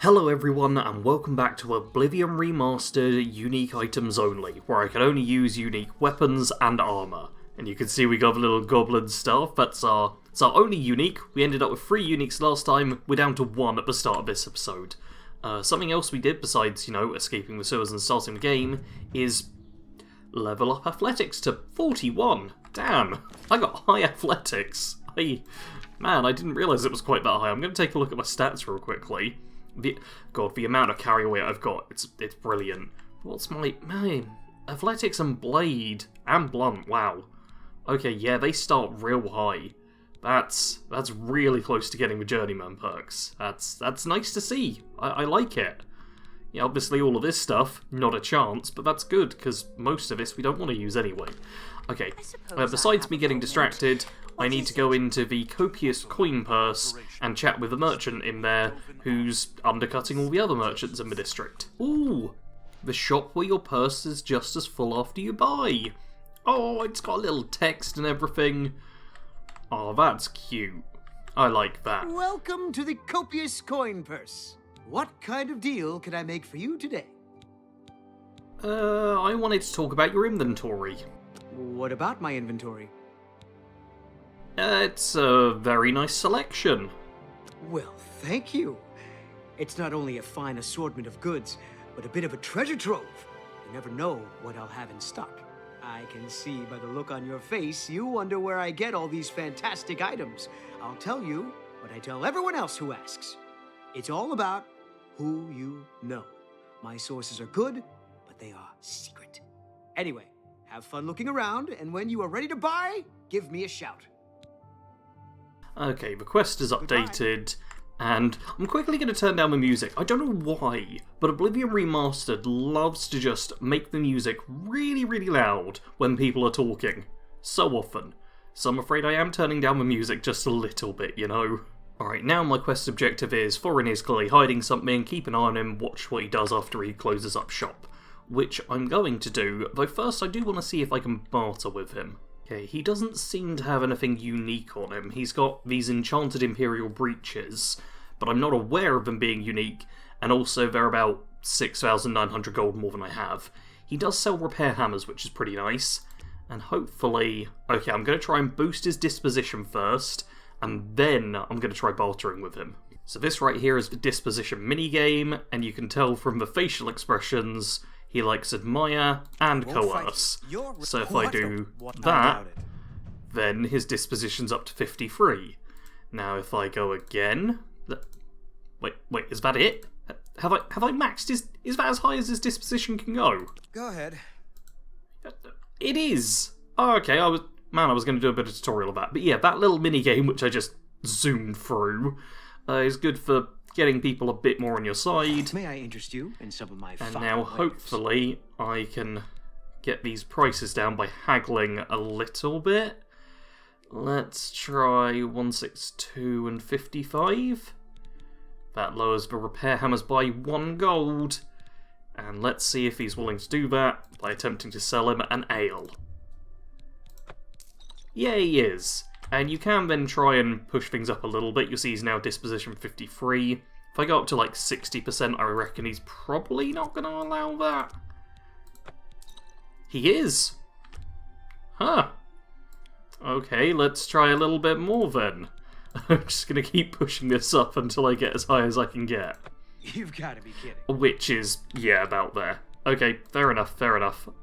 Hello everyone and welcome back to Oblivion Remastered Unique Items Only, where I can only use unique weapons and armour. And you can see we got a little goblin stuff, it's our only unique. We ended up with 3 uniques last time, we're down to 1 at the start of this episode. Something else we did besides, escaping the sewers and starting the game, is level up athletics to 41. Damn, I got high athletics. Man, I didn't realise it was quite that high. I'm going to take a look at my stats real quickly. The amount of carry weight I've got, it's brilliant. What's my athletics and blade and blunt? Wow. Okay, yeah, they start real high. That's really close to getting the journeyman perks. That's nice to see. I like it. Yeah, obviously all of this stuff, not a chance, but that's good because most of this we don't want to use anyway. Okay. Besides me getting distracted, I need to go into the copious coin purse and chat with the merchant in there who's undercutting all the other merchants in the district. Ooh, the shop where your purse is just as full after you buy. Oh, it's got a little text and everything. Oh, that's cute. I like that. Welcome to the copious coin purse. What kind of deal can I make for you today? I wanted to talk about your inventory. What about my inventory? It's a very nice selection. Well, thank you. It's not only a fine assortment of goods, but a bit of a treasure trove. You never know what I'll have in stock. I can see by the look on your face, you wonder where I get all these fantastic items. I'll tell you what I tell everyone else who asks. It's all about who you know. My sources are good, but they are secret. Anyway, have fun looking around, and when you are ready to buy, give me a shout. Okay, the quest is updated, and I'm quickly going to turn down the music. I don't know why, but Oblivion Remastered loves to just make the music really, really loud when people are talking. So often. So I'm afraid I am turning down the music just a little bit, Alright, now my quest objective is, Foreign is clearly hiding something, keep an eye on him, watch what he does after he closes up shop. Which I'm going to do, though first I do want to see if I can barter with him. Okay, he doesn't seem to have anything unique on him. He's got these enchanted Imperial breeches, but I'm not aware of them being unique, and also they're about 6,900 gold more than I have. He does sell repair hammers, which is pretty nice, and hopefully... Okay, I'm going to try and boost his disposition first, and then I'm going to try bartering with him. So this right here is the disposition minigame, and you can tell from the facial expressions... He likes admire and coerce. So if I do that, then his disposition's up to 53. Now if I go again... Wait, is that it? Have I maxed his... Is that as high as his disposition can go? Go ahead. It is! Oh, okay, I was going to do a bit of tutorial of that. But yeah, that little mini-game, which I just zoomed through, is good for... getting people a bit more on your side. May I interest you in some of my And now hopefully I can get these prices down by haggling a little bit. Let's try 162 and 55. That lowers the repair hammers by 1 gold. And let's see if he's willing to do that by attempting to sell him an ale. Yeah, he is. And you can then try and push things up a little bit. You'll see he's now disposition 53. If I go up to like 60%, I reckon he's probably not going to allow that. He is. Huh. Okay, let's try a little bit more then. I'm just going to keep pushing this up until I get as high as I can get. You've got to be kidding. Which is, yeah, about there. Okay, fair enough.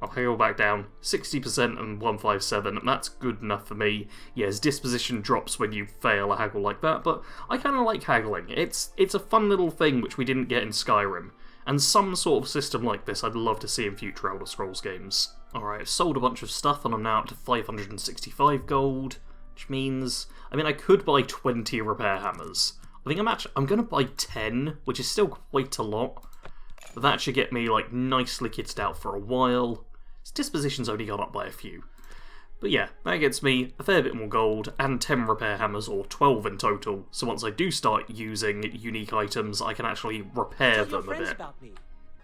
I'll haggle back down. 60% and 157, that's good enough for me. Yeah, his disposition drops when you fail a haggle like that, but I kind of like haggling. It's a fun little thing which we didn't get in Skyrim. And some sort of system like this I'd love to see in future Elder Scrolls games. Alright, I've sold a bunch of stuff and I'm now up to 565 gold, which means... I could buy 20 repair hammers. I think I'm going to buy 10, which is still quite a lot. But that should get me, nicely kitted out for a while. His disposition's only gone up by a few. But yeah, that gets me a fair bit more gold, and 10 repair hammers, or 12 in total. So once I do start using unique items, I can actually repair them a bit.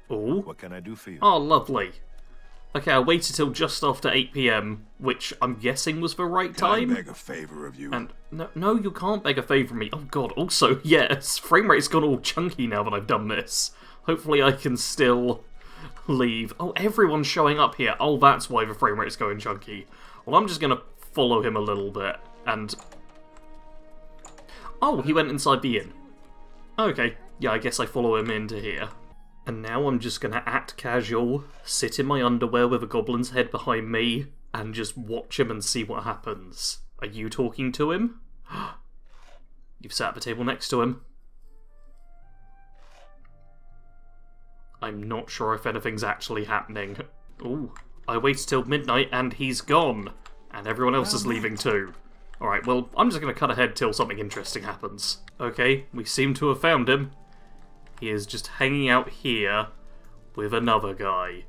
What can I do for you? Oh, lovely. Okay, I waited till just after 8 PM, which I'm guessing was the right time. Can I beg a favor of you? And no, you can't beg a favour of me. Oh god, also, yes, frame rate's gone all chunky now that I've done this. Hopefully I can still leave. Oh, everyone's showing up here. Oh, that's why the frame rate's going chunky. Well, I'm just gonna follow him a little bit, and... Oh, he went inside the inn. Okay, yeah, I guess I follow him into here. And now I'm just gonna act casual, sit in my underwear with a goblin's head behind me, and just watch him and see what happens. Are you talking to him? You've sat at the table next to him. I'm not sure if anything's actually happening. Ooh, I waited till midnight and he's gone. And everyone else is leaving too. Alright, well, I'm just gonna cut ahead till something interesting happens. Okay, we seem to have found him. He is just hanging out here with another guy.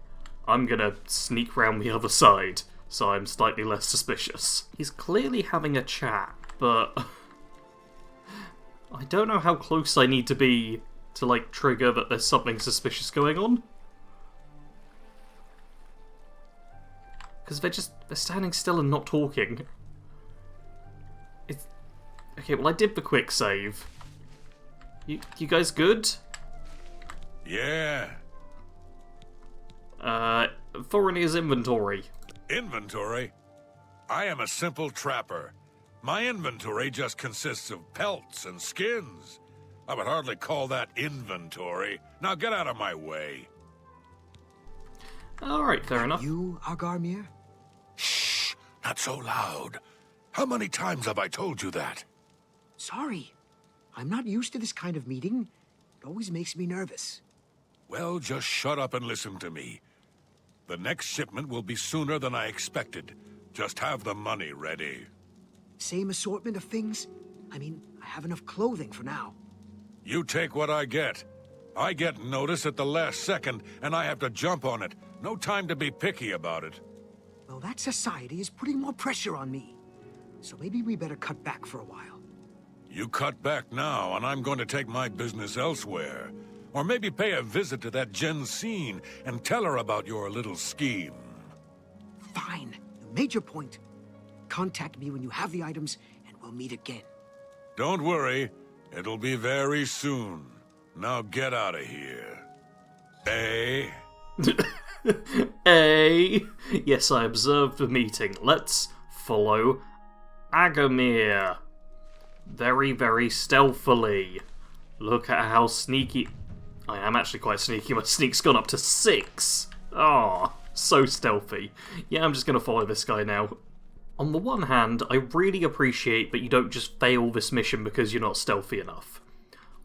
I'm gonna sneak round the other side, so I'm slightly less suspicious. He's clearly having a chat, but... I don't know how close I need to be to, like, trigger that there's something suspicious going on. Because they're standing still and not talking. It's... Okay, well I did the quick save. You guys good? Yeah. Thorinir's inventory. Inventory? I am a simple trapper. My inventory just consists of pelts and skins. I would hardly call that inventory. Now get out of my way. Alright, fair enough. You, Agarmir? Shh! Not so loud. How many times have I told you that? Sorry. I'm not used to this kind of meeting. It always makes me nervous. Well, just shut up and listen to me. The next shipment will be sooner than I expected. Just have the money ready. Same assortment of things? I mean, I have enough clothing for now. You take what I get. I get notice at the last second, and I have to jump on it. No time to be picky about it. Well, that society is putting more pressure on me. So maybe we better cut back for a while. You cut back now, and I'm going to take my business elsewhere. Or maybe pay a visit to that Jensine and tell her about your little scheme. Fine. You made your point. Contact me when you have the items, and we'll meet again. Don't worry. It'll be very soon. Now get out of here. Eh? Yes, I observed the meeting. Let's follow Agarmir. Very, very stealthily. Look at how sneaky... I am actually quite sneaky. My sneak's gone up to 6. Ah, so stealthy. Yeah, I'm just going to follow this guy now. On the one hand, I really appreciate that you don't just fail this mission because you're not stealthy enough.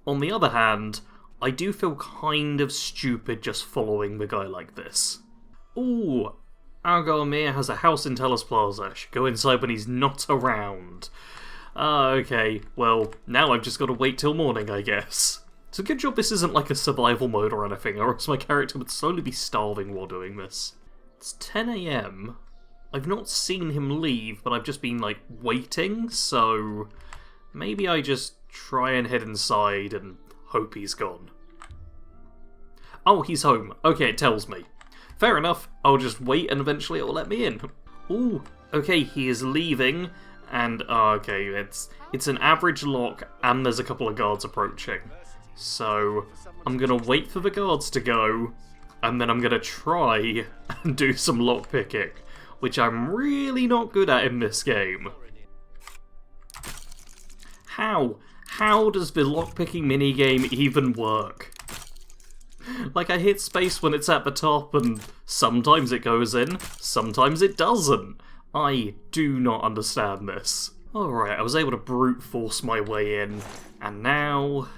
On the other hand, I do feel kind of stupid just following the guy like this. Ooh, Agarmir has a house in Tellus Plaza. I should go inside when he's not around. Okay, well, now I've just got to wait till morning, I guess. It's a good job this isn't like a survival mode or anything, or else my character would slowly be starving while doing this. It's 10 AM. I've not seen him leave, but I've just been, like, waiting, so maybe I just try and head inside and hope he's gone. Oh, he's home. Okay, it tells me. Fair enough, I'll just wait and eventually it'll let me in. Ooh, okay, he is leaving, and, okay, it's an average lock, and there's a couple of guards approaching. So, I'm gonna wait for the guards to go, and then I'm gonna try and do some lockpicking, which I'm really not good at in this game. How? How does the lockpicking minigame even work? Like, I hit space when it's at the top, and sometimes it goes in, sometimes it doesn't. I do not understand this. Alright, I was able to brute force my way in, and now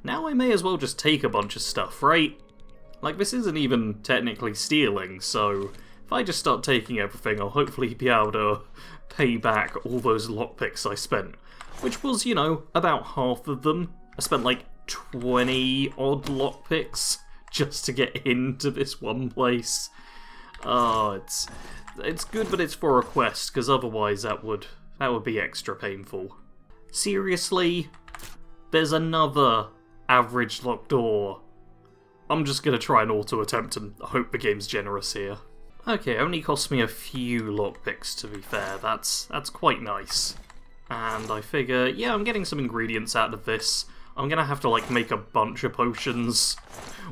I may as well just take a bunch of stuff, right? Like, this isn't even technically stealing, so if I just start taking everything, I'll hopefully be able to pay back all those lockpicks I spent. Which was, you know, about half of them. I spent like 20 odd lockpicks just to get into this one place. Oh, it's good that it's for a quest, because otherwise that would be extra painful. Seriously? There's another average locked door. I'm just going to try an auto-attempt and hope the game's generous here. Okay, only cost me a few lockpicks, to be fair. That's quite nice. And I figure, yeah, I'm getting some ingredients out of this. I'm going to have to, like, make a bunch of potions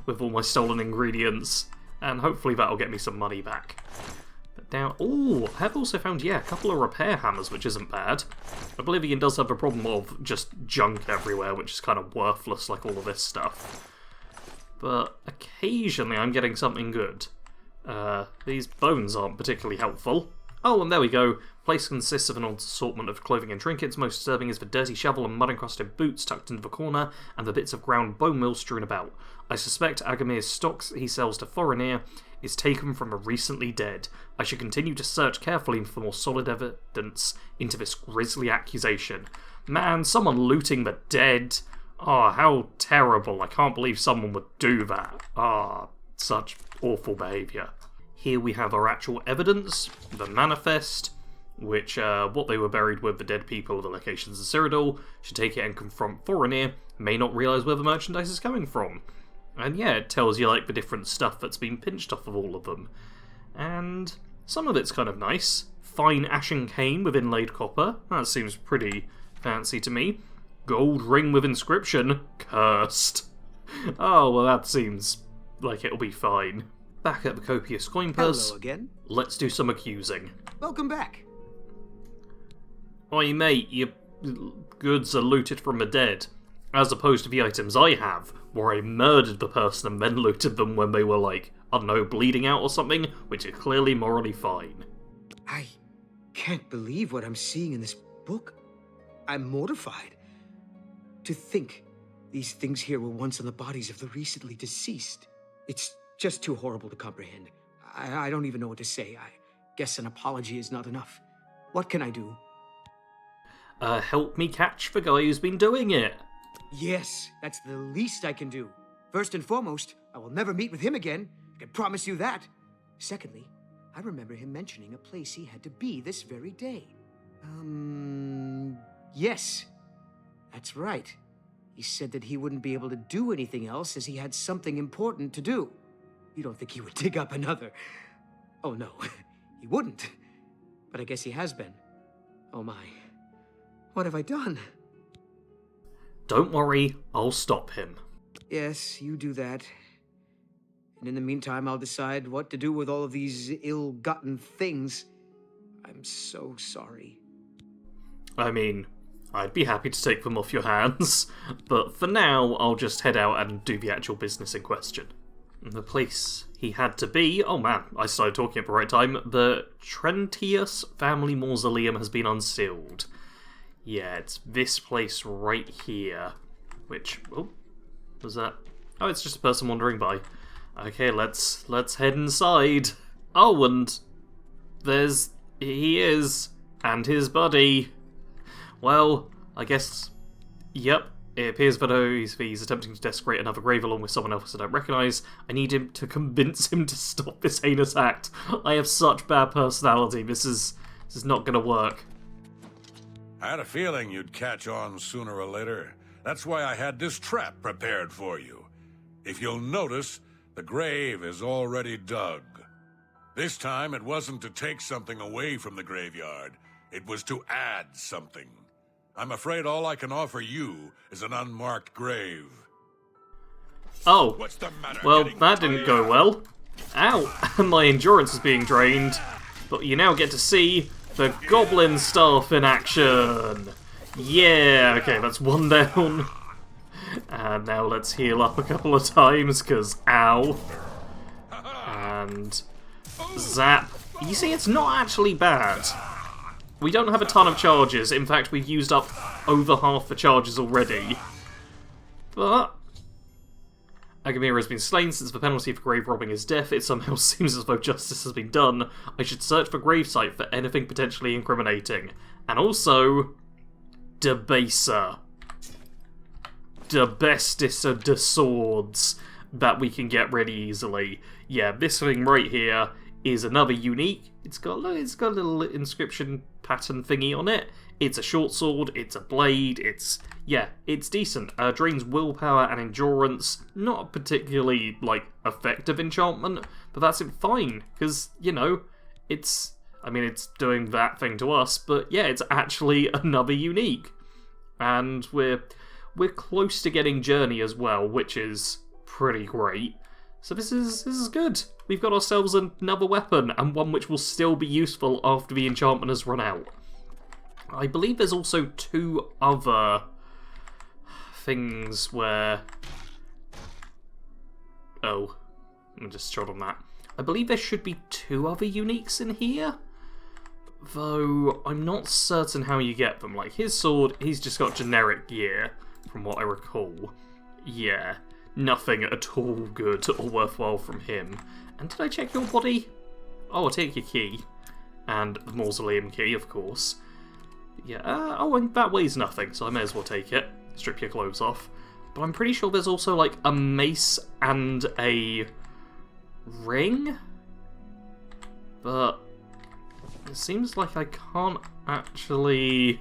with all my stolen ingredients. And hopefully that'll get me some money back. But now, ooh, I have also found, yeah, a couple of repair hammers, which isn't bad. Oblivion does have a problem of just junk everywhere, which is kind of worthless, like all of this stuff. But occasionally I'm getting something good. These bones aren't particularly helpful. Oh, and there we go. Place consists of an assortment of clothing and trinkets. Most disturbing is the dirty shovel and mud-encrusted boots tucked into the corner, and the bits of ground bone meal strewn about. I suspect Agamir's stocks he sells to Foreigner is taken from a recently dead. I should continue to search carefully for more solid evidence into this grisly accusation. Man, someone looting the dead. Ah, how terrible. I can't believe someone would do that. Ah, such awful behaviour. Here we have our actual evidence, the manifest, which, what they were buried with, the dead people, the locations of Cyrodiil, should take it and confront Foreigner, may not realise where the merchandise is coming from. And yeah, it tells you, like, the different stuff that's been pinched off of all of them. And some of it's kind of nice. Fine ashen cane with inlaid copper. That seems pretty fancy to me. Gold ring with inscription. Cursed. Oh, well, that seems like it'll be fine. Back at the copious coin purse. Hello again. Let's do some accusing. Welcome back. Oi, mate, your goods are looted from the dead, as opposed to the items I have, where I murdered the person and then looted them when they were, like, I don't know, bleeding out or something, which is clearly morally fine. I can't believe what I'm seeing in this book. I'm mortified. To think these things here were once on the bodies of the recently deceased. It's just too horrible to comprehend. I don't even know what to say. I guess an apology is not enough. What can I do? Help me catch the guy who's been doing it. Yes, that's the least I can do. First and foremost, I will never meet with him again. I can promise you that. Secondly, I remember him mentioning a place he had to be this very day. Yes. That's right. He said that he wouldn't be able to do anything else as he had something important to do. You don't think he would dig up another... Oh no, he wouldn't. But I guess he has been. Oh my. What have I done? Don't worry, I'll stop him. Yes, you do that. And in the meantime, I'll decide what to do with all of these ill-gotten things. I'm so sorry. I mean, I'd be happy to take them off your hands, but for now, I'll just head out and do the actual business in question. The place he had to be... Oh man, I started talking at the right time. The Trentius family mausoleum has been unsealed. Yeah, it's this place right here. Which... Oh, was that... Oh, it's just a person wandering by. Okay, let's head inside. Oh, and he is, and his buddy. Well, I guess, yep, it appears that he's attempting to desecrate another grave along with someone else I don't recognise. I need him to convince him to stop this heinous act. I have such bad personality. This is not going to work. I had a feeling you'd catch on sooner or later. That's why I had this trap prepared for you. If you'll notice, the grave is already dug. This time, it wasn't to take something away from the graveyard. It was to add something. I'm afraid all I can offer you is an unmarked grave. Oh, What's the matter? well, that didn't go well. Ow, my endurance is being drained. But you now get to see the goblin staff in action. Yeah, okay, that's one down. And now let's heal up a couple of times, because ow. And zap. You see, it's not actually bad. We don't have a ton of charges. In fact, we've used up over half the charges already. But Agamir has been slain. Since the penalty for grave robbing is death, it somehow seems as though justice has been done. I should search for gravesite for anything potentially incriminating. And also, Debaser. The bestest of the swords that we can get really easily. Yeah, this thing right here is another unique. It's got a little inscription pattern thingy on it. It's a short sword, it's a blade, it's decent. Drains willpower and endurance, not a particularly, effective enchantment, but that's fine, because, it's doing that thing to us, but yeah, it's actually another unique. And we're close to getting Journey as well, which is pretty great. So this is good. We've got ourselves another weapon, and one which will still be useful after the enchantment has run out. I believe there's also 2 other things where... Oh, let me just trot on that. I believe there should be 2 other uniques in here, though I'm not certain how you get them. Like, his sword, he's just got generic gear, from what I recall. Yeah, nothing at all good or worthwhile from him. And did I check your body? Oh, I'll take your key. And the mausoleum key, of course. Yeah, and that weighs nothing, so I may as well take it. Strip your clothes off. But I'm pretty sure there's also, a mace and a ring? But it seems like I can't actually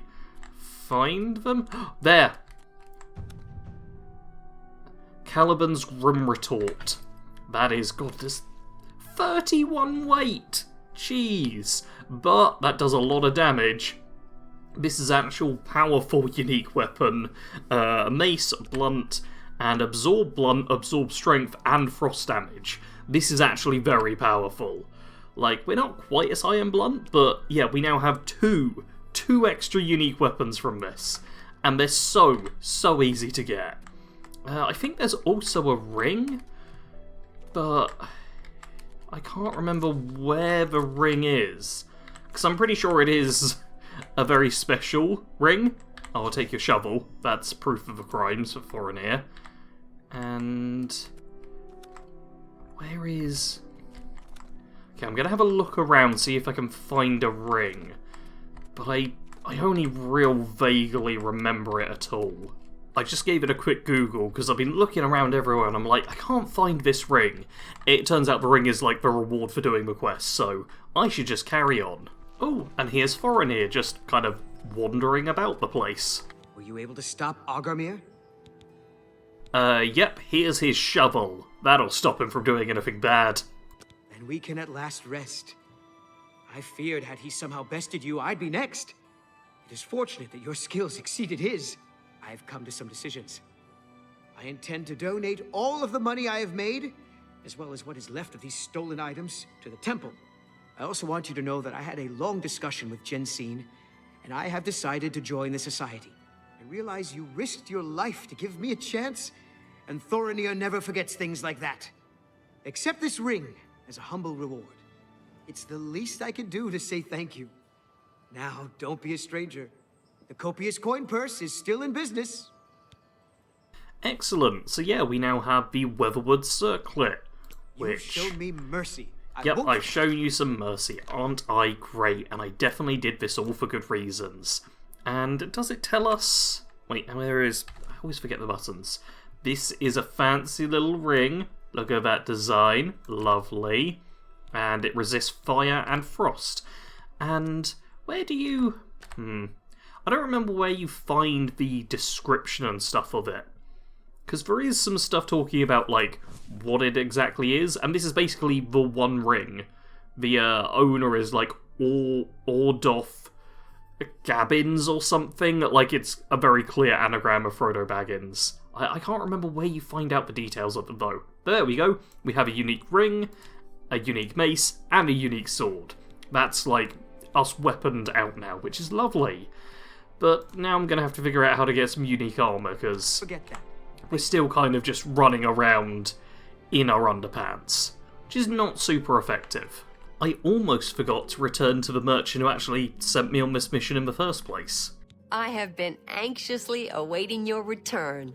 find them. There! Caliban's Grim Retort. That is, God, there's 31 weight! Jeez. But that does a lot of damage. This is actual powerful unique weapon. Mace, blunt, and absorb blunt, absorb strength, and frost damage. This is actually very powerful. We're not quite as high in blunt, but yeah, we now have two extra unique weapons from this. And they're so easy to get. I think there's also a ring, but I can't remember where the ring is. Because I'm pretty sure it is a very special ring. Oh, I'll take your shovel. That's proof of a crime for an ear. And where is... Okay, I'm going to have a look around, see if I can find a ring. But I only real vaguely remember it at all. I just gave it a quick Google, because I've been looking around everywhere, and I'm like, I can't find this ring. It turns out the ring is the reward for doing the quest, so I should just carry on. Oh, and here's Foreigner just kind of wandering about the place. Were you able to stop Agarmir? Yep, here's his shovel. That'll stop him from doing anything bad. Then we can at last rest. I feared had he somehow bested you, I'd be next. It is fortunate that your skills exceeded his. I have come to some decisions. I intend to donate all of the money I have made, as well as what is left of these stolen items, to the temple. I also want you to know that I had a long discussion with Jensine, and I have decided to join the society. I realize you risked your life to give me a chance, and Thorinir never forgets things like that. Accept this ring as a humble reward. It's the least I can do to say thank you. Now, don't be a stranger. The copious coin purse is still in business. Excellent. So yeah, we now have the Weatherwood Circlet, which... You showed me mercy. Yep, I've shown you some mercy. Aren't I great? And I definitely did this all for good reasons. And does it tell us... Wait, where is... I always forget the buttons. This is a fancy little ring. Look at that design. Lovely. And it resists fire and frost. And where do you... I don't remember where you find the description and stuff of it. Because there is some stuff talking about, what it exactly is. And this is basically the one ring. The owner is, Ordoff Gabbins or something. It's a very clear anagram of Frodo Baggins. I can't remember where you find out the details of it, though. There we go. We have a unique ring, a unique mace, and a unique sword. That's, us weaponed out now, which is lovely. But now I'm going to have to figure out how to get some unique armour, because Forget that. we're still kind of just running around in our underpants, which is not super effective. I almost forgot to return to the merchant who actually sent me on this mission in the first place. I have been anxiously awaiting your return.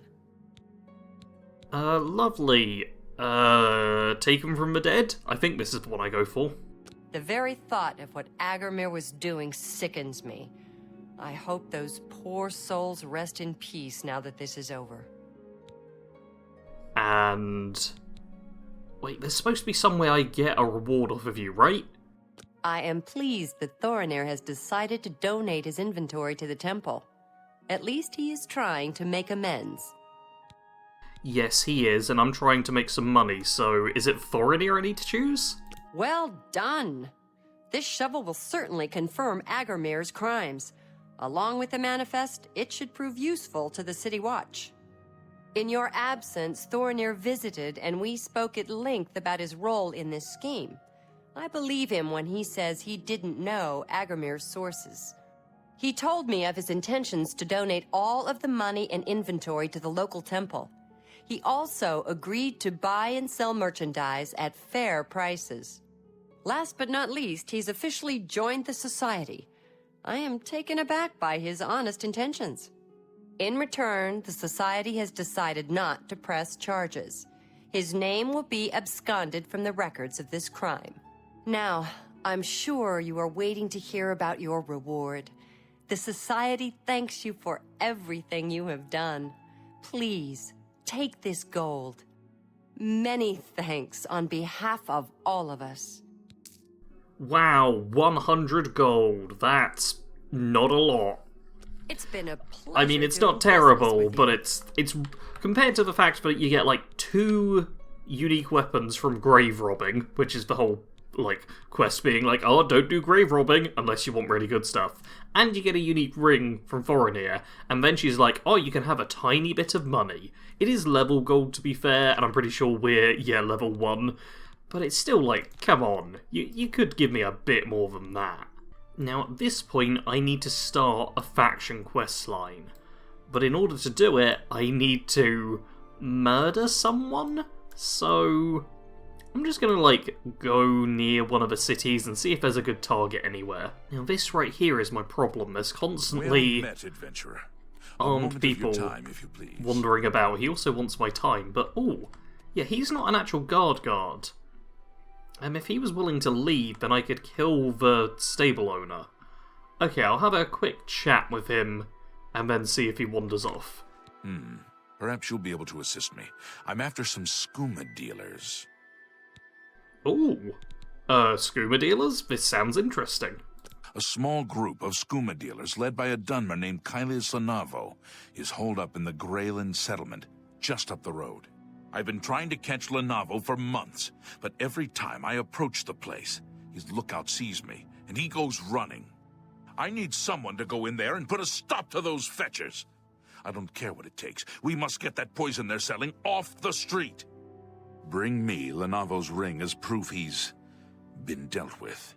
Lovely. Taken from the dead? I think this is the one I go for. The very thought of what Agarmir was doing sickens me. I hope those poor souls rest in peace now that this is over. And... Wait, there's supposed to be some way I get a reward off of you, right? I am pleased that Thorinir has decided to donate his inventory to the temple. At least he is trying to make amends. Yes, he is, and I'm trying to make some money, so is it Thorinir I need to choose? Well done! This shovel will certainly confirm Agarmir's crimes. Along with the manifest, it should prove useful to the City Watch. In your absence, Thorinir visited, and we spoke at length about his role in this scheme. I believe him when he says he didn't know Agarmir's sources. He told me of his intentions to donate all of the money and inventory to the local temple. He also agreed to buy and sell merchandise at fair prices. Last but not least, he's officially joined the society. I am taken aback by his honest intentions. In return, the society has decided not to press charges. His name will be absconded from the records of this crime. Now, I'm sure you are waiting to hear about your reward. The society thanks you for everything you have done. Please, take this gold. Many thanks on behalf of all of us. Wow, 100 gold. That's not a lot. It's been a pleasure. I mean, it's doing not terrible, business with but you. it's compared to the fact that you get like 2 unique weapons from grave robbing, which is the whole like quest being like, oh, don't do grave robbing unless you want really good stuff. And you get a unique ring from Thorinir, and then she's like, oh, you can have a tiny bit of money. It is level gold, to be fair, and I'm pretty sure we're, level 1. But it's still like, come on, you could give me a bit more than that. Now, at this point, I need to start a faction quest line. But in order to do it, I need to murder someone? So I'm just gonna, like, go near one of the cities and see if there's a good target anywhere. Now, this right here is my problem. There's constantly Well met, adventurer. armed people Time, if you please. wandering about. He also wants my time, but, oh, yeah, he's not an actual guard. If he was willing to leave, then I could kill the stable owner. Okay, I'll have a quick chat with him, and then see if he wanders off. Perhaps you'll be able to assist me. I'm after some skooma dealers. Ooh, skooma dealers? This sounds interesting. A small group of skooma dealers led by a Dunmer named Kailis Lanavo is holed up in the Greyland settlement, just up the road. I've been trying to catch Lanavo for months, but every time I approach the place, his lookout sees me, and he goes running. I need someone to go in there and put a stop to those fetchers. I don't care what it takes. We must get that poison they're selling off the street. Bring me Lanavo's ring as proof he's been dealt with,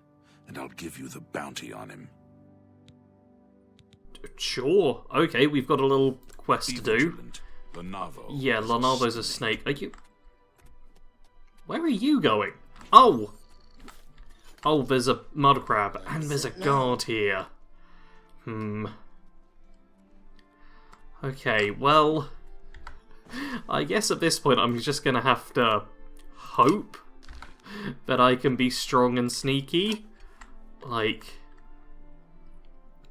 and I'll give you the bounty on him. Sure. Okay, we've got a little quest to do. Vigilant. Lanavo. Yeah, Lanavo's a snake. Are you... Where are you going? Oh! Oh, there's a mud crab, and there's a guard here. Okay, well... I guess at this point I'm just gonna have to hope that I can be strong and sneaky. Like...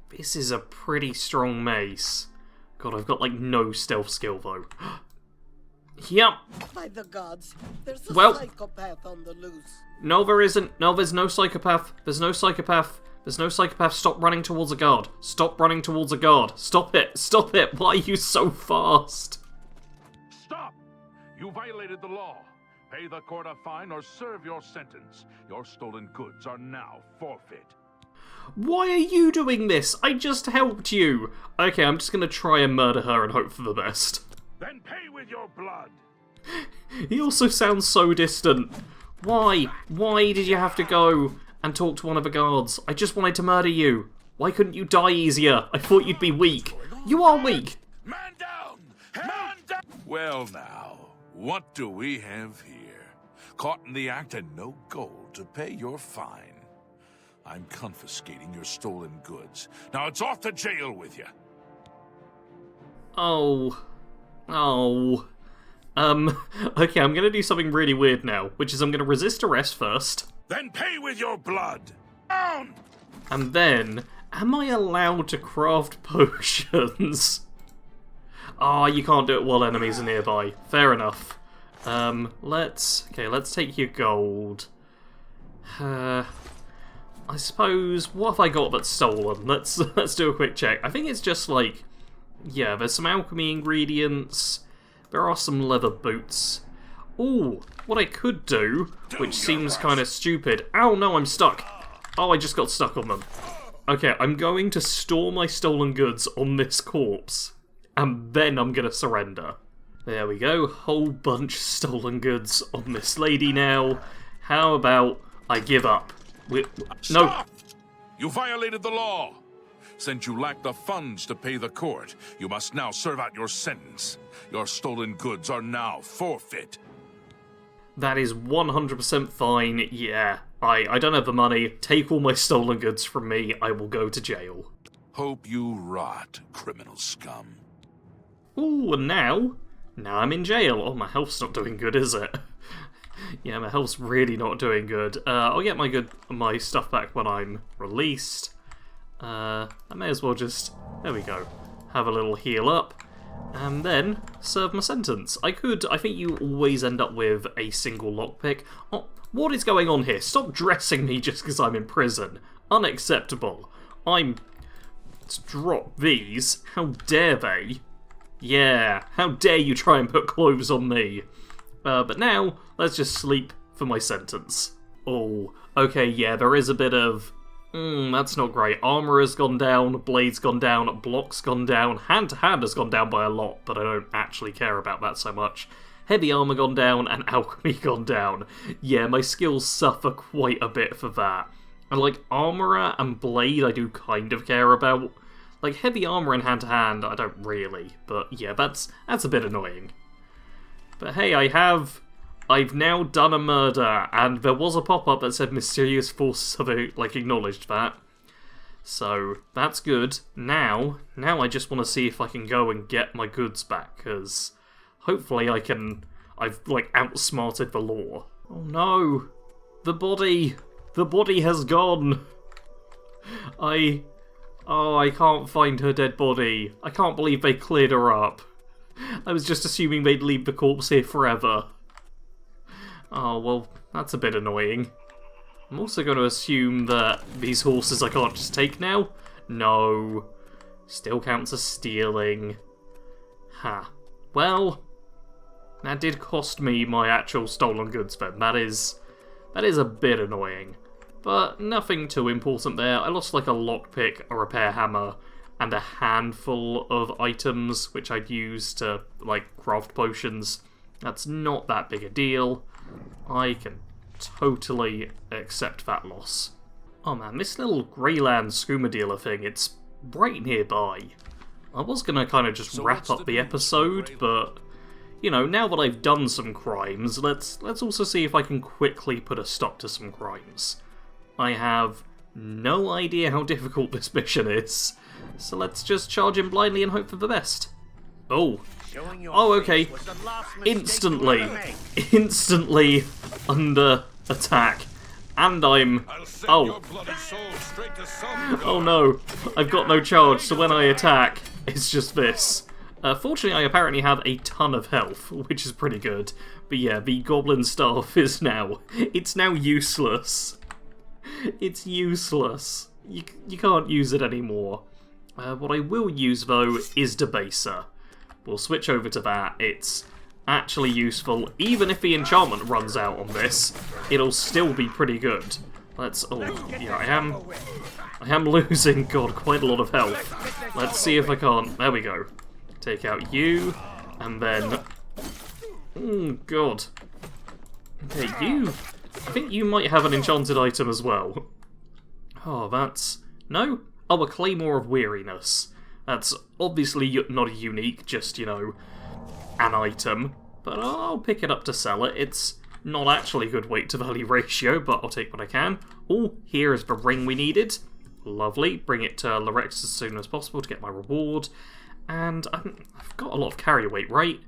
This is a pretty strong mace. God, I've got, like, no stealth skill, though. Yep. By the gods, there's a Well- psychopath on the loose. No, there isn't. No, there's no psychopath. There's no psychopath. There's no psychopath. Stop running towards a guard. Stop running towards a guard. Stop it. Stop it. Why are you so fast? Stop! You violated the law. Pay the court a fine or serve your sentence. Your stolen goods are now forfeit. Why are you doing this? I just helped you. Okay, I'm just gonna try and murder her and hope for the best. Then pay with your blood. He also sounds so distant. Why? Why did you have to go and talk to one of the guards? I just wanted to murder you. Why couldn't you die easier? I thought you'd be weak. You are weak. Man down! Man down! Well now, what do we have here? Caught in the act and no gold to pay your fine. I'm confiscating your stolen goods. Now it's off to jail with you. Oh. Okay, I'm gonna do something really weird now, which is I'm gonna resist arrest first. Then pay with your blood. Down! And then, am I allowed to craft potions? Ah, you can't do it while enemies are nearby. Fair enough. Let's take your gold. I suppose, what have I got that's stolen? Let's do a quick check. I think it's just like, yeah, there's some alchemy ingredients, there are some leather boots. Ooh, what I could do, which seems kind of stupid. Ow, no, I'm stuck. Oh, I just got stuck on them. Okay, I'm going to store my stolen goods on this corpse, and then I'm going to surrender. There we go, whole bunch of stolen goods on this lady now. How about I give up? No. Stop! You violated the law. Since you lack the funds to pay the court, you must now serve out your sentence. Your stolen goods are now forfeit. That is 100% fine, yeah. I don't have the money. Take all my stolen goods from me. I will go to jail. Hope you rot, criminal scum. Ooh, and now I'm in jail. Oh, my health's not doing good, is it? Yeah, my health's really not doing good. I'll get my stuff back when I'm released. I may as well just, there we go, have a little heal up, and then serve my sentence. I think you always end up with a single lockpick. Oh, what is going on here? Stop dressing me just because I'm in prison. Unacceptable. Let's drop these. How dare they? Yeah, how dare you try and put clothes on me? But now, let's just sleep for my sentence. Oh, okay, yeah, there is a bit of... that's not great. Armour has gone down, blade's gone down, block's gone down, hand-to-hand has gone down by a lot, but I don't actually care about that so much. Heavy armour gone down, and alchemy gone down. Yeah, my skills suffer quite a bit for that. And like, armourer and blade I do kind of care about. Like, heavy armour and hand-to-hand I don't really, but yeah, that's a bit annoying. But hey, I've now done a murder, and there was a pop-up that said mysterious forces have, like, acknowledged that. So, that's good. Now I just want to see if I can go and get my goods back, because hopefully I've, like, outsmarted the law. Oh no! The body has gone! I can't find her dead body. I can't believe they cleared her up. I was just assuming they'd leave the corpse here forever. Oh, well, that's a bit annoying. I'm also going to assume that these horses I can't just take now? No. Still counts as stealing. Ha. Well, that did cost me my actual stolen goods then. That is a bit annoying. But nothing too important there. I lost like a lockpick, a repair hammer, and a handful of items which I'd use to, like, craft potions. That's not that big a deal. I can totally accept that loss. Oh man, this little Greyland skooma dealer thing, it's right nearby. I was gonna kind of just wrap up the episode, but, you know, now that I've done some crimes, let's also see if I can quickly put a stop to some crimes. I have no idea how difficult this mission is, so let's just charge in blindly and hope for the best. Oh. Oh, okay. Instantly under attack. And I'm... Oh. Oh no. I've got no charge, so when I attack, it's just this. Fortunately, I apparently have a ton of health, which is pretty good. But yeah, the goblin staff is now... It's now useless. It's useless. You can't use it anymore. What I will use, though, is Debaser. We'll switch over to that. It's actually useful. Even if the enchantment runs out on this, it'll still be pretty good. Oh, yeah, I am losing, God, quite a lot of health. Let's see if I can't... There we go. Take out you, and then... God. Okay, you... I think you might have an enchanted item as well. Oh, that's... No? Oh, a Claymore of Weariness. That's obviously not a unique, just, you know, an item. But I'll pick it up to sell it. It's not actually good weight to value ratio, but I'll take what I can. Oh, here is the ring we needed. Lovely. Bring it to Lorex as soon as possible to get my reward. And I've got a lot of carry weight, right?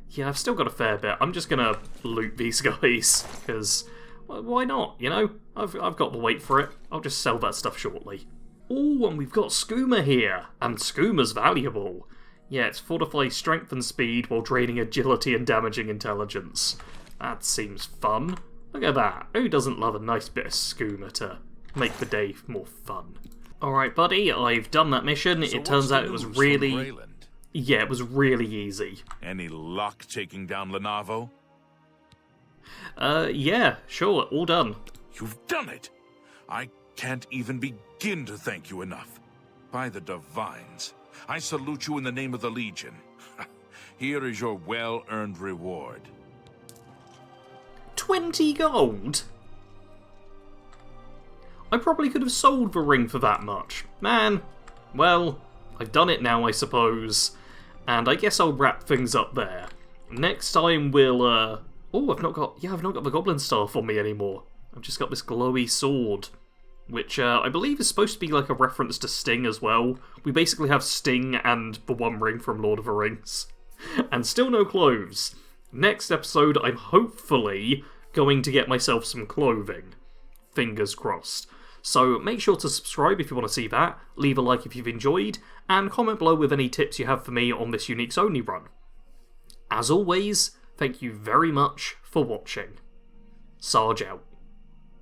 Yeah, I've still got a fair bit. I'm just going to loot these guys, because... Why not, you know? I've got the weight for it. I'll just sell that stuff shortly. Oh, and we've got skooma here, and skooma's valuable. Yeah, it's fortifies strength and speed while draining agility and damaging intelligence. That seems fun. Look at that. Who doesn't love a nice bit of skooma to make the day more fun. Alright, buddy, I've done that mission. So it turns out it was what's the news really... from Greyland? Yeah, it was really easy. Any luck taking down Lenavo? Yeah, sure, all done. You've done it! I can't even begin to thank you enough. By the divines, I salute you in the name of the Legion. Here is your well-earned reward. 20 gold? I probably could have sold the ring for that much. Man, well, I've done it now, I suppose. And I guess I'll wrap things up there. Next time we'll, oh, I've not got the goblin staff on me anymore. I've just got this glowy sword, which I believe is supposed to be like a reference to Sting as well. We basically have Sting and the One Ring from Lord of the Rings. And still no clothes. Next episode, I'm hopefully going to get myself some clothing. Fingers crossed. So make sure to subscribe if you want to see that, leave a like if you've enjoyed, and comment below with any tips you have for me on this Uniques Only run. As always, thank you very much for watching. Sarge out.